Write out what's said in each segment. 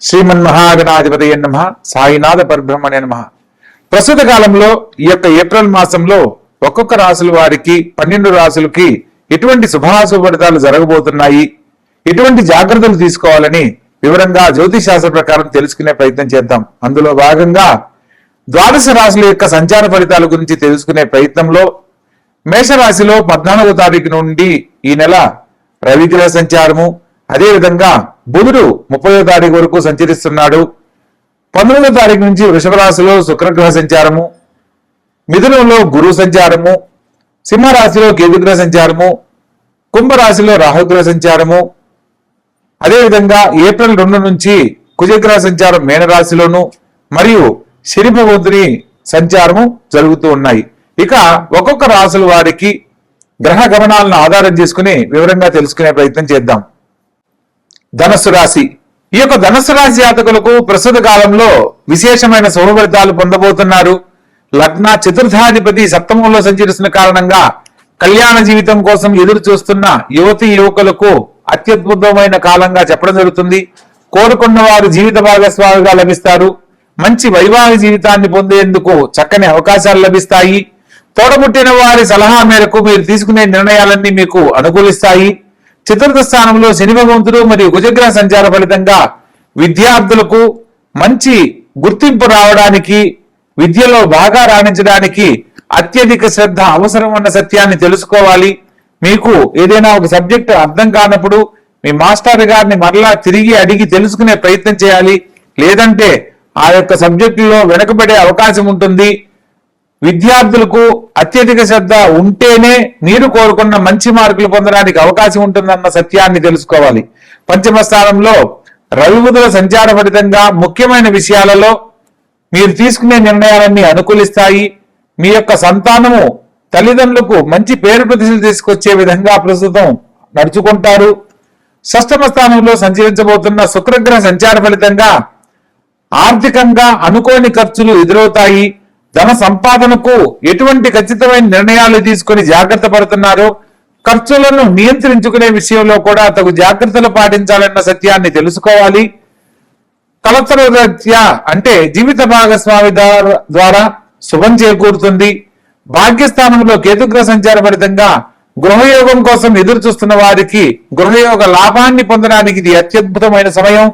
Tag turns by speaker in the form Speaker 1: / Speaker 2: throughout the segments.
Speaker 1: శ్రీమన్మహాగణాధిపతయే నమః. సాయినాథ పరబ్రహ్మణే నమః. ప్రస్తుత కాలంలో ఈ యొక్క ఏప్రిల్ మాసంలో ఒక్కొక్క రాశుల వారికి 12 రాశులకి ఎటువంటి శుభాశుభ ఫలితాలు జరగబోతున్నాయి, ఎటువంటి జాగ్రత్తలు తీసుకోవాలని వివరంగా జ్యోతిష్ శాస్త్ర ప్రకారం తెలుసుకునే ప్రయత్నం చేద్దాం. అందులో భాగంగా ద్వాదశ రాశుల యొక్క సంచార ఫలితాల గురించి తెలుసుకునే ప్రయత్నంలో మేషరాశిలో 14వ తారీఖు నుండి ఈ నెల రవిగ్రహ సంచారము, అదేవిధంగా బుధుడు 30వ తారీఖు వరకు సంచరిస్తున్నాడు. 19వ తారీఖు నుంచి వృషభ రాశిలో శుక్రగ్రహ సంచారము, మిథునంలో గురు సంచారము, సింహరాశిలో కేతుగ్రహ సంచారము, కుంభరాశిలో రాహుగ్రహ సంచారము, అదేవిధంగా ఏప్రిల్ 2 నుంచి కుజగ్రహ సంచారం మీనరాశిలోను మరియు శని భగవంతుని సంచారము జరుగుతూ ఉన్నాయి. ఇక ఒక్కొక్క రాశుల వారికి గ్రహ గమనాలను ఆధారం చేసుకుని వివరంగా తెలుసుకునే ప్రయత్నం చేద్దాం. ధనస్సు రాశి. ఈ యొక్క ధనస్సు రాశి జాతకులకు ప్రస్తుత కాలంలో విశేషమైన శుభ ఫలితాలు పొందబోతున్నారు. లగ్న చతుర్థాధిపతి సప్తమంలో సంచరిస్తున్న కారణంగా కళ్యాణ జీవితం కోసం ఎదురు చూస్తున్న యువతి యువకులకు అత్యద్భుతమైన కాలంగా చెప్పడం జరుగుతుంది. కోరుకున్న వారు జీవిత భాగస్వామిగా లభిస్తారు. మంచి వైవాహిక జీవితాన్ని పొందేందుకు చక్కని అవకాశాలు లభిస్తాయి. తోడబుట్టిన వారి సలహా మేరకు మీరు తీసుకునే నిర్ణయాలన్నీ మీకు అనుకూలిస్తాయి. చతుర్థ స్థానంలో శని భగవంతుడు మరియు కుజగ్రహ సంచార ఫలితంగా విద్యార్థులకు మంచి గుర్తింపు రావడానికి, విద్యలో బాగా రాణించడానికి అత్యధిక శ్రద్ధ అవసరం అన్న సత్యాన్ని తెలుసుకోవాలి. మీకు ఏదైనా ఒక సబ్జెక్ట్ అర్థం కానప్పుడు మీ మాస్టర్ గారిని మరలా తిరిగి అడిగి తెలుసుకునే ప్రయత్నం చేయాలి. లేదంటే ఆ యొక్క సబ్జెక్టులో వెనకబడే అవకాశం ఉంటుంది. విద్యార్థులకు అత్యధిక శ్రద్ధ ఉంటేనే మీరు కోరుకున్న మంచి మార్కులు పొందడానికి అవకాశం ఉంటుందన్న సత్యాన్ని తెలుసుకోవాలి. పంచమ స్థానంలో రవి బుధుల సంచార ఫలితంగా ముఖ్యమైన విషయాలలో మీరు తీసుకునే నిర్ణయాలన్నీ అనుకూలిస్తాయి. మీ యొక్క సంతానము తల్లిదండ్రులకు మంచి పేరు ప్రతిష్టలు తీసుకొచ్చే విధంగా ప్రస్తుతం నడుచుకుంటారు. షష్టమ స్థానంలో సంచరించబోతున్న శుక్రగ్రహ సంచార ఫలితంగా ఆర్థికంగా అనుకోని ఖర్చులు ఎదురవుతాయి. ధన సంపాదనకు ఎటువంటి ఖచ్చితమైన నిర్ణయాలు తీసుకుని జాగ్రత్త పడుతున్నారో, ఖర్చులను నియంత్రించుకునే విషయంలో కూడా తగు జాగ్రత్తలు పాటించాలన్న సత్యాన్ని తెలుసుకోవాలి. కలత్రరీత్యా అంటే జీవిత భాగస్వామి ద్వారా శుభం చేకూరుతుంది. భాగ్యస్థానంలో కేతుగ్రహ సంచార ఫలితంగా గృహయోగం కోసం ఎదురు చూస్తున్న వారికి గృహయోగ లాభాన్ని పొందడానికి ఇది అత్యద్భుతమైన సమయం.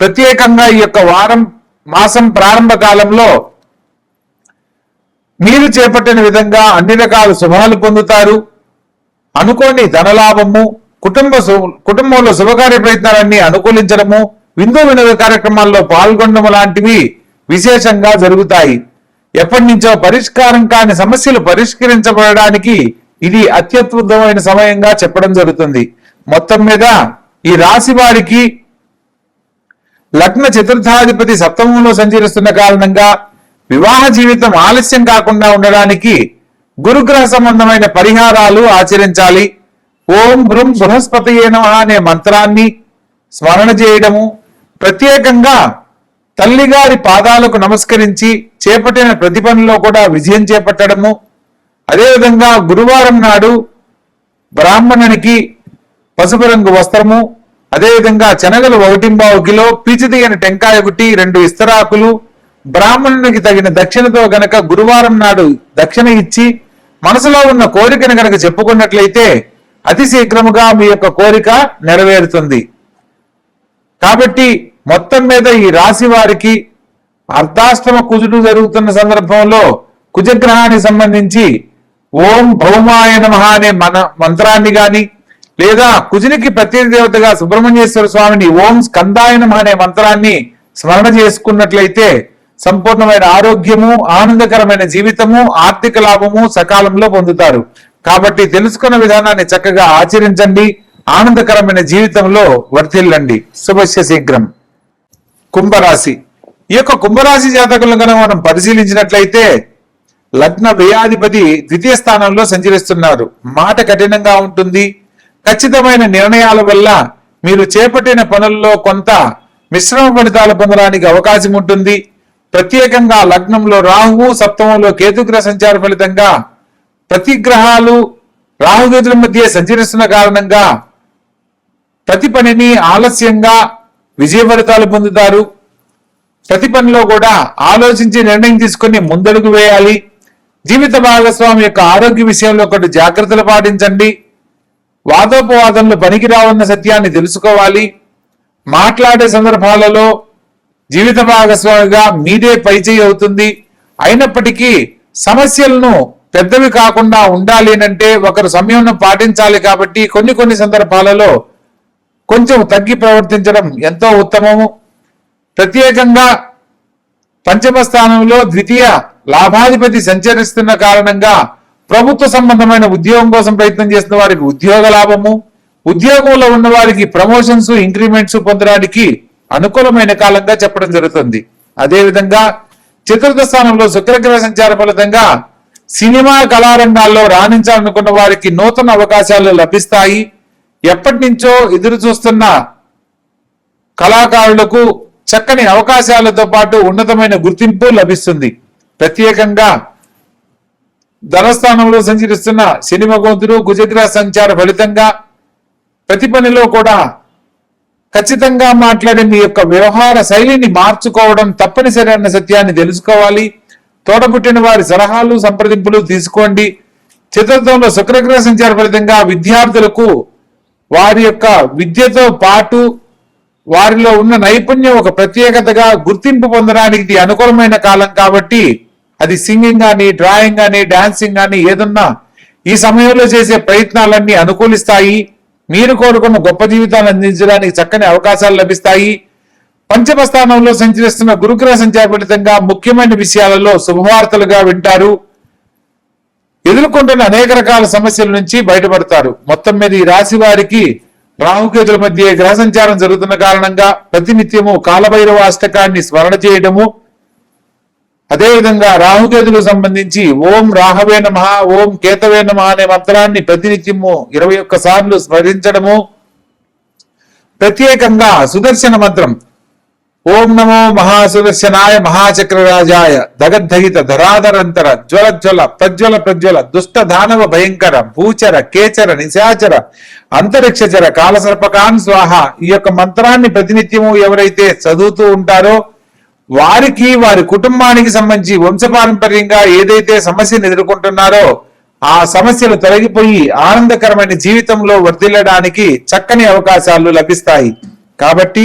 Speaker 1: ప్రత్యేకంగా ఈ యొక్క మాసం ప్రారంభ కాలంలో మీరు చేపట్టిన విధంగా అన్ని రకాల శుభాలు పొందుతారు. అనుకోని ధనలాభము, కుటుంబంలో శుభకార్య ప్రయత్నాలన్నీ అనుకూలించడము, విందు వినోద కార్యక్రమాల్లో పాల్గొనడం లాంటివి విశేషంగా జరుగుతాయి. ఎప్పటి నుంచో పరిష్కారం కాని సమస్యలు పరిష్కరించబడడానికి ఇది అత్యద్భుతమైన సమయంగా చెప్పడం జరుగుతుంది. మొత్తం మీద ఈ రాశి వారికి లగ్న చతుర్థాధిపతి సప్తమంలో సంచరిస్తున్న కారణంగా వివాహ జీవితం ఆలస్యం కాకుండా ఉండడానికి గురుగ్రహ సంబంధమైన పరిహారాలు ఆచరించాలి. ఓం భృం బృహస్పతయే నమః అనే మంత్రాన్ని స్మరణ చేయడము, ప్రత్యేకంగా తల్లిగారి పాదాలకు నమస్కరించి చేపట్టిన ప్రతి పనిలో కూడా విజయం చేపట్టడము, అదేవిధంగా గురువారం నాడు బ్రాహ్మణునికి పసుపు రంగు వస్త్రము, అదేవిధంగా శనగలు 1.25 కిలో, పీచు తీయని టెంకాయ గుట్టి, 2 ఇస్తరాకులు, బ్రాహ్మణునికి తగిన దక్షిణతో గనక గురువారం నాడు దక్షిణ ఇచ్చి మనసులో ఉన్న కోరికను గనక చెప్పుకున్నట్లయితే అతి శీఘ్రముగా మీ యొక్క కోరిక నెరవేరుతుంది. కాబట్టి మొత్తం మీద ఈ రాశి వారికి అర్ధాష్టమ కుజుడు జరుగుతున్న సందర్భంలో కుజగ్రహానికి సంబంధించి ఓం భౌమాయ నమః అనే మంత్రాన్ని గాని, లేదా కుజునికి ప్రత్యేక దేవతగా సుబ్రహ్మణ్యేశ్వర స్వామిని ఓం స్కందాయ నమః అనే మంత్రాన్ని స్మరణ చేసుకున్నట్లయితే సంపూర్ణమైన ఆరోగ్యము, ఆనందకరమైన జీవితము, ఆర్థిక లాభము సకాలంలో పొందుతారు. కాబట్టి తెలుసుకున్న విధానాన్ని చక్కగా ఆచరించండి. ఆనందకరమైన జీవితంలో వర్ధిల్లండి. శుభస్య శీఘ్రం. కుంభరాశి. ఈ యొక్క కుంభరాశి జాతకులను కనుక మనం పరిశీలించినట్లయితే లగ్న వ్యయాధిపతి 2వ స్థానంలో సంచరిస్తున్నారు. మాట కఠినంగా ఉంటుంది. ఖచ్చితమైన నిర్ణయాల వల్ల మీరు చేపట్టిన పనుల్లో కొంత మిశ్రమ ఫలితాలు పొందడానికి అవకాశం ఉంటుంది. ప్రత్యేకంగా లగ్నంలో రాహువు, సప్తమంలో కేతుగ్రహ సంచార ఫలితంగా ప్రతి గ్రహాలు రాహుకేతుల మధ్య సంచరిస్తున్న కారణంగా ప్రతి పనిని ఆలస్యంగా విజయ ఫలితాలు పొందుతారు. ప్రతి పనిలో కూడా ఆలోచించి నిర్ణయం తీసుకుని ముందడుగు వేయాలి. జీవిత భాగస్వామి యొక్క ఆరోగ్య విషయంలో కొన్ని జాగ్రత్తలు పాటించండి. వాదోపవాదంలో పనికి రావన్న సత్యాన్ని తెలుసుకోవాలి. మాట్లాడే సందర్భాలలో జీవిత భాగస్వామిగా మీదే పైచేయి అవుతుంది. అయినప్పటికీ సమస్యలను పెద్దవి కాకుండా ఉండాలి అంటే ఒకరు సంయమనం పాటించాలి. కాబట్టి కొన్ని సందర్భాలలో కొంచెం తగ్గి ప్రవర్తించడం ఎంతో ఉత్తమము. ప్రత్యేకంగా పంచమ స్థానంలో ద్వితీయ లాభాధిపతి సంచరిస్తున్న కారణంగా ప్రభుత్వ సంబంధమైన ఉద్యోగం కోసం ప్రయత్నం చేస్తున్న వారికి ఉద్యోగ లాభము, ఉద్యోగంలో ఉన్న వారికి ప్రమోషన్స్, ఇంక్రిమెంట్స్ పొందడానికి అనుకూలమైన కాలంగా చెప్పడం జరుగుతుంది. అదేవిధంగా చతుర్థ స్థానంలో శుక్రగ్రహ సంచార ఫలితంగా సినిమా కళారంగాల్లో రాణించాలనుకున్న వారికి నూతన అవకాశాలు లభిస్తాయి. ఎప్పటి నుంచో ఎదురు చూస్తున్న కళాకారులకు చక్కని అవకాశాలతో పాటు ఉన్నతమైన గుర్తింపు లభిస్తుంది. ప్రత్యేకంగా ధనస్థానంలో సంచరిస్తున్న శని భగవంతుడు కుజగ్రహ సంచార ఫలితంగా ప్రతి పనిలో కూడా ఖచ్చితంగా మాట్లాడే మీ యొక్క వ్యవహార శైలిని మార్చుకోవడం తప్పనిసరి అన్న సత్యాన్ని తెలుసుకోవాలి. తోడబుట్టిన వారి సలహాలు, సంప్రదింపులు తీసుకోండి. చతుర్థంలో శుక్రగ్రహ సంచార ఫలితంగా విద్యార్థులకు వారి యొక్క విద్యతో పాటు వారిలో ఉన్న నైపుణ్యం ఒక ప్రత్యేకతగా గుర్తింపు పొందడానికి ఇది అనుకూలమైన కాలం. కాబట్టి అది సింగింగ్ కానీ, డ్రాయింగ్ కానీ, డాన్సింగ్ కానీ ఏదన్నా ఈ సమయంలో చేసే ప్రయత్నాలన్నీ అనుకూలిస్తాయి. మీరు కోరుకున్న గొప్ప జీవితాన్ని అందించడానికి చక్కని అవకాశాలు లభిస్తాయి. పంచమ స్థానంలో సంచరిస్తున్న గురుగ్రహ సంచార ఫలితంగా ముఖ్యమైన విషయాలలో శుభవార్తలుగా వింటారు. ఎదుర్కొంటున్న అనేక రకాల సమస్యల నుంచి బయటపడతారు. మొత్తం మీద ఈ రాశి వారికి రాహుకేతుల మధ్య గ్రహ సంచారం జరుగుతున్న కారణంగా ప్రతినిత్యము కాలభైరవ అష్టకాన్ని స్మరణ చేయడము, అదేవిధంగా రాహుకేతులకు సంబంధించి ఓం రాహవే నమః, ఓం కేతవే నమః అనే మంత్రాన్ని ప్రతినిత్యము 21 సార్లు స్మరించడము, ప్రత్యేకంగా సుదర్శన మంత్రం ఓం నమో మహాసుదర్శనాయ మహాచక్రరాజాయ దగద్ధగిత ధరాధరంతర జ్వల జ్వల ప్రజ్వల ప్రజ్వల దుష్ట దానవ భయంకర భూచర కేచర నిశాచర అంతరిక్షచర కాలసర్పకాన్ స్వాహ. ఈ యొక్క మంత్రాన్ని ప్రతినిత్యము ఎవరైతే చదువుతూ ఉంటారో వారికి, వారి కుటుంబానికి సంబంధించి వంశపారంపర్యంగా ఏదైతే సమస్యను ఎదుర్కొంటున్నారో ఆ సమస్యలు తొలగిపోయి ఆనందకరమైన జీవితంలో వర్ధిల్లడానికి చక్కని అవకాశాలు లభిస్తాయి. కాబట్టి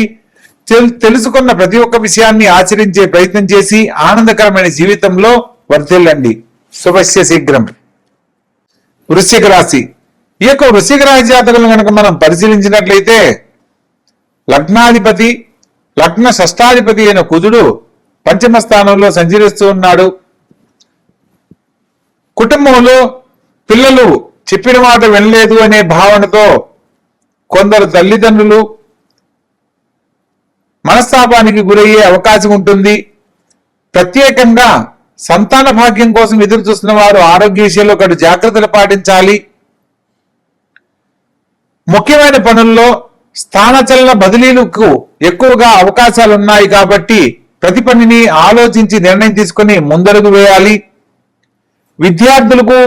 Speaker 1: తెలుసుకున్న ప్రతి ఒక్క విషయాన్ని ఆచరించే ప్రయత్నం చేసి ఆనందకరమైన జీవితంలో వర్ధిల్లండి. శుభస్య శీఘ్రం. వృశ్చిక రాశి. ఈ యొక్క వృశ్చిక రాశి జాతకులను కనుక మనం పరిశీలించినట్లయితే లగ్నాధిపతి, లగ్న షష్టాధిపతి అయిన కుజుడు పంచమ స్థానంలో సంచరిస్తూ ఉన్నాడు. కుటుంబంలో పిల్లలు చెప్పిన మాట వినలేదు అనే భావనతో కొందరు తల్లిదండ్రులు మనస్తాపానికి గురయ్యే అవకాశం ఉంటుంది. ప్రత్యేకంగా సంతాన భాగ్యం కోసం ఎదురు చూస్తున్న వారు ఆరోగ్య విషయంలో ఒకటి జాగ్రత్తలు పాటించాలి. ముఖ్యమైన పనుల్లో స్థానచలన బదిలీలకు ఎక్కువగా అవకాశాలు ఉన్నాయి. కాబట్టి ప్రతి పనిని ఆలోచించి నిర్ణయం తీసుకుని ముందడుగు వేయాలి. విద్యార్థులకు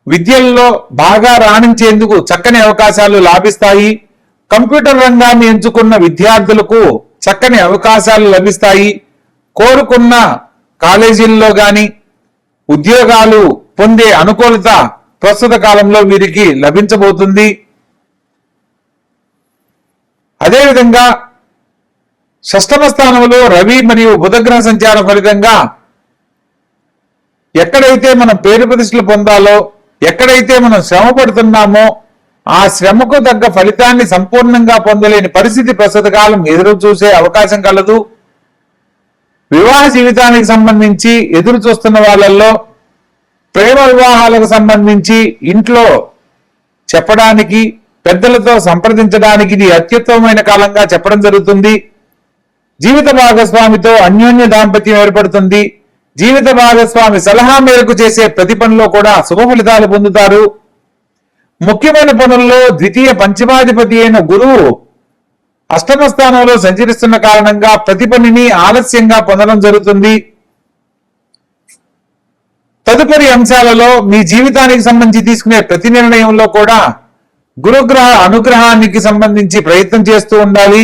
Speaker 1: విద్యల్లో బాగా రాణించేందుకు చక్కని అవకాశాలు లాభిస్తాయి. కంప్యూటర్ రంగాన్ని ఎంచుకున్న విద్యార్థులకు చక్కని అవకాశాలు లభిస్తాయి. కోరుకున్న కాలేజీల్లో గాని ఉద్యోగాలు పొందే అనుకూలత ప్రస్తుత కాలంలో వీరికి లభించబోతుంది. అదేవిధంగా షష్టమ స్థానంలో రవి మరియు బుధగ్రహ సంచారం ఫలితంగా ఎక్కడైతే మనం పేరు ప్రతిష్టలు పొందాలో, ఎక్కడైతే మనం శ్రమ పడుతున్నామో ఆ శ్రమకు తగ్గ ఫలితాన్ని సంపూర్ణంగా పొందలేని పరిస్థితి ప్రస్తుత కాలం ఎదురు చూసే అవకాశం కలదు. వివాహ జీవితానికి సంబంధించి ఎదురు చూస్తున్న వాళ్ళల్లో ప్రేమ వివాహాలకు సంబంధించి ఇంట్లో చెప్పడానికి, పెద్దలతో సంప్రదించడానికి ఇది అత్యుత్తమమైన కాలంగా చెప్పడం జరుగుతుంది. జీవిత భాగస్వామితో అన్యోన్య దాంపత్యం ఏర్పడుతుంది. జీవిత భాగస్వామి సలహా మేరకు చేసే ప్రతి పనిలో కూడా శుభ ఫలితాలు పొందుతారు. ముఖ్యమైన పనుల్లో ద్వితీయ పంచమాధిపతి అయిన గురువు అష్టమ స్థానంలో సంచరిస్తున్న కారణంగా ప్రతి పనిని ఆలస్యంగా పొందడం జరుగుతుంది. తదుపరి అంశాలలో మీ జీవితానికి సంబంధించి తీసుకునే ప్రతి నిర్ణయంలో కూడా గురుగ్రహ అనుగ్రహానికి సంబంధించి ప్రయత్నం చేస్తూ ఉండాలి.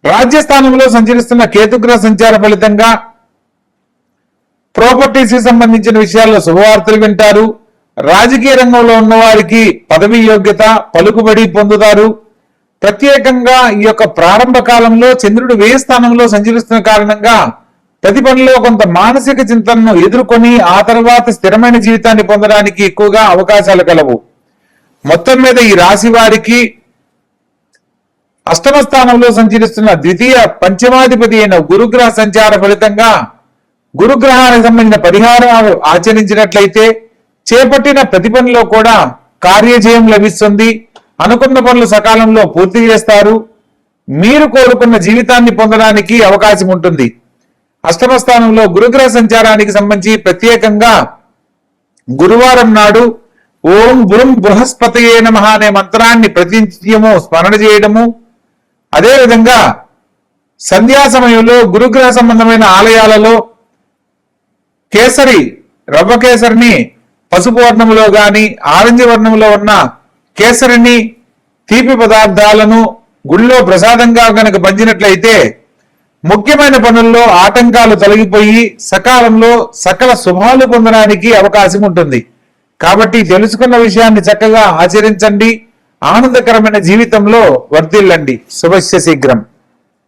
Speaker 1: రాజ్యస్థానంలో సంచరిస్తున్న కేతుగ్రహ సంచార ఫలితంగా ప్రాపర్టీస్ కి సంబంధించిన విషయాల్లో శుభవార్తలు వింటారు. రాజకీయ రంగంలో ఉన్న వారికి పదవి యోగ్యత, పలుకుబడి పొందుతారు. ప్రత్యేకంగా ఈ యొక్క ప్రారంభ కాలంలో చంద్రుడు వ్యయ స్థానంలో సంచరిస్తున్న కారణంగా ప్రతి పనిలో కొంత మానసిక చింతనను ఎదుర్కొని ఆ తర్వాత స్థిరమైన జీవితాన్ని పొందడానికి ఎక్కువగా అవకాశాలు కలవు. మొత్తం మీద ఈ రాశి వారికి అష్టమ స్థానంలో సంచరిస్తున్న ద్వితీయ పంచమాధిపతి అయిన గురుగ్రహ సంచార ఫలితంగా గురుగ్రహానికి సంబంధించిన పరిహారాలు ఆచరించినట్లయితే చేపట్టిన ప్రతి పనిలో కూడా కార్యజయం లభిస్తుంది. అనుకున్న పనులు సకాలంలో పూర్తి చేస్తారు. మీరు కోరుకున్న జీవితాన్ని పొందడానికి అవకాశం ఉంటుంది. అష్టమ స్థానంలో గురుగ్రహ సంచారానికి సంబంధించి ప్రత్యేకంగా గురువారం నాడు ఓం గురుం బృహస్పతయే నమః అనే మంత్రాన్ని ప్రతినిత్యము స్మరణ చేయడము, అదేవిధంగా సంధ్యా సమయంలో గురుగ్రహ సంబంధమైన ఆలయాలలో కేసరి, రవ్వ కేసరిని పసుపు వర్ణంలో గాని ఆరెంజ్ వర్ణంలో ఉన్న కేసరిని, తీపి పదార్థాలను గుళ్ళో ప్రసాదంగా గనక పంచినట్లయితే ముఖ్యమైన పనుల్లో ఆటంకాలు తొలగిపోయి సకాలంలో సకల శుభాలు పొందడానికి అవకాశం ఉంటుంది. కాబట్టి తెలుసుకున్న విషయాన్ని చక్కగా ఆచరించండి. ఆనందకరమైన జీవితంలో వర్ధిల్లండి. శుభస్య శీఘ్రం.